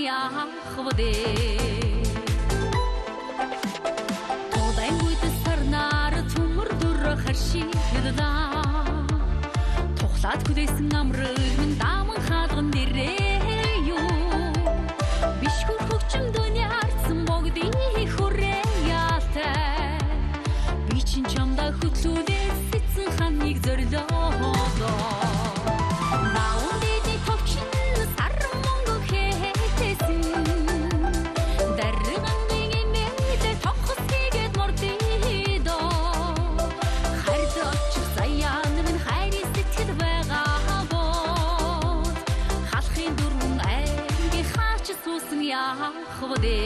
яхвде Тодай гүйд сарнар түмүр дүрө харшигда Тоxлаад хүлээсэн амрыг минь даман хаалган нэрээ юу Бишгүр хөгчм дүниарсан богдын хүрээ яатай Би чин чамда хөтлүүлээ сэтсэн ханыг зорилоо Наундэди товчин саран монгол хэтэсэн Даррыган гинэмэдэ тохос хийгээд мордидо Хард очих заяан минь хайрын сэтгэл байгаа бод Халахын дүрмэн айнги хаач суусан яхвдэ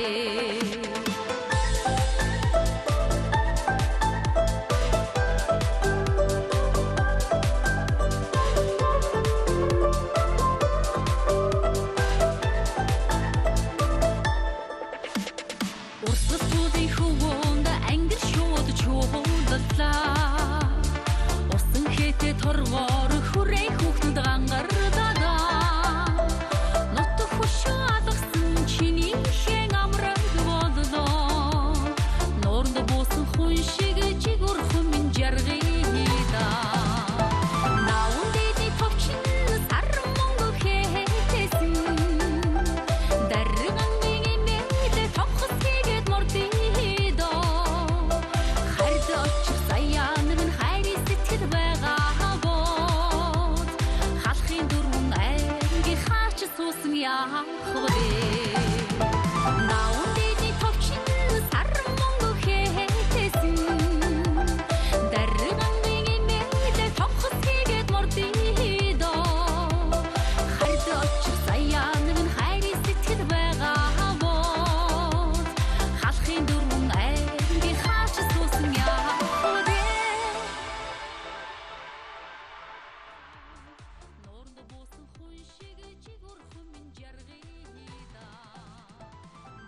торгоор хүрээ хүүхдэд гангардаада Нот хөшөө алгасан чиний хэн амраг бодлоо Норд буусан хүн шиг жигүр хүмүн жаргыда Наундэди товчин саран монгол хэтэсэн Даррыган гинэмэдэ тохос хийгээд мордидо Хард очих заяан минь хайрын сэтгэл байгаа Суусан яхвдэ Наундэди товчин саран монгол хэтэсэн Даррыган гинэмэдэ тохос хийгээд мордидо Хард очих заяан минь хайрын сэтгэл байгаа бод Халахын дүрмэн айнги хаач суусан яхвдэ Норд буусан хүн шиг жигүр хүмүн жаргыда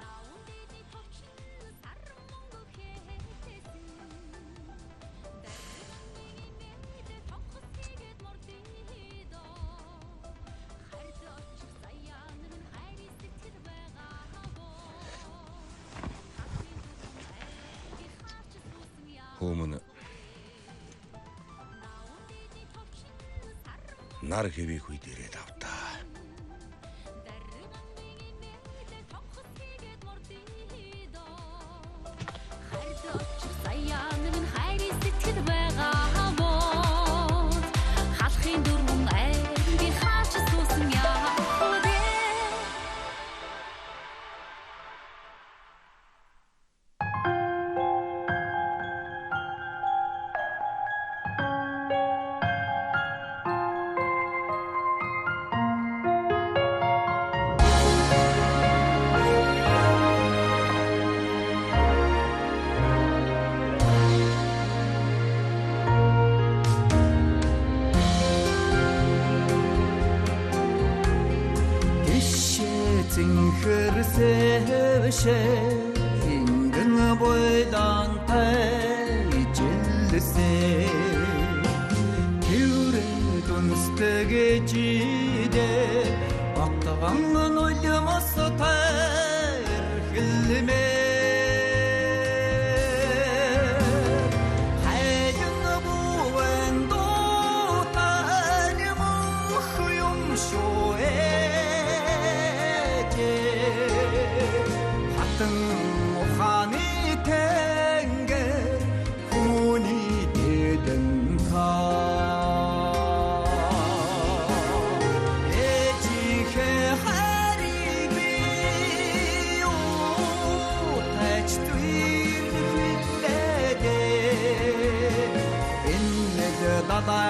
Наундэди товчин саран монгол хэтэсэн Даррыган гинэмэдэ тохос хийгээд мордидо Хард очих заяан минь хайрын сэтгэл байгаа бод Халахын дүрмэн айнги хаач суусан Хөөмөн нар хэвийг үе дээрээ давтаа. Хард очих заяан минь хайрын сэтгэл байгаа бод Халахын дүрмэн айнги хаач суусан яхвдэ Zınhırseşe hingin boydan taycillse Kivre dunstagecide Baktağanın oylaması tayırgilme Haydın bu endo tanımın huyum şoe Hatın muhani tenge huni dedin ka Ecihe haribi o taçtır hüllede Ennede dada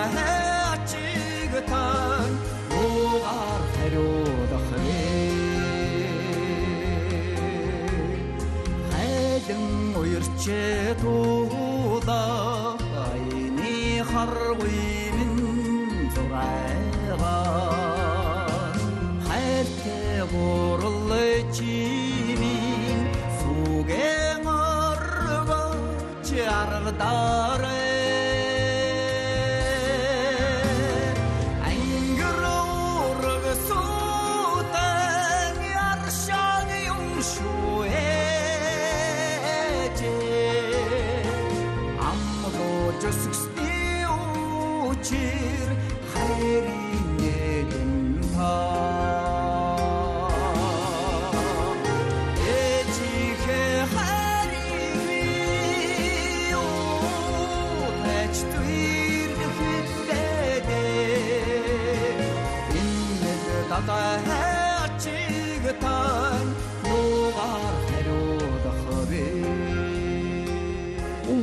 açıgıtan Uğar feroda Uyurche tuğda ayni hargıymin zuraygan Hayte vurullı çimin sugen arba çargdare Angır urg sutan yarşa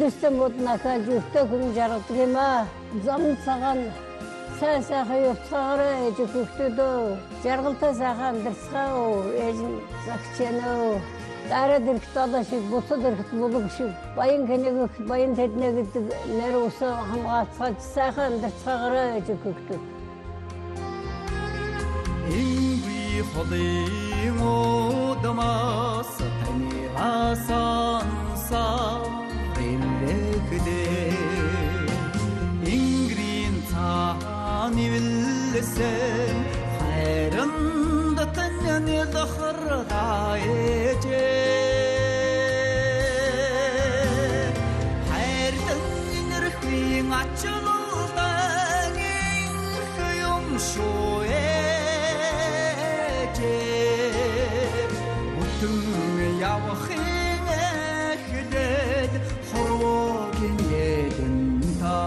өздерсе модына жүрте күн жарықтық ема. Замын саған сәсәқы өпсағыры әжі көктеді. Жарғылта саған дұрсқау әжін зақчаны. Дәрі діркіт алашық, бұсы діркіт бұлығышық. Байын кәнегі, байын тәдінегі нәрі осы ғымға атсақы саған дұрсқағыры әжі көктеді. Ингви холын одамас тани асанса реллекде Ингрин цани виллесен хайрында тәнне дахырда эже хайрдың инерхвин ачылдан инхюм шуэ Явахин эхдед хорвогин еден та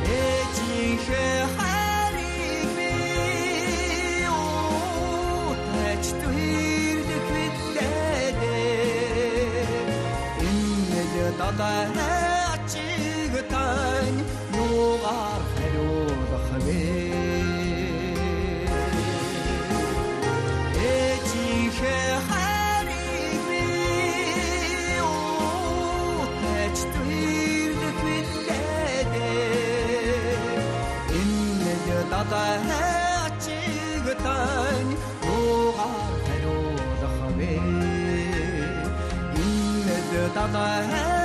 Эчихе хариби утачтуирдик виттеде Иннеде тата ачигтан югар харюдахве Tata chigtan yogar hero zakhave in the tata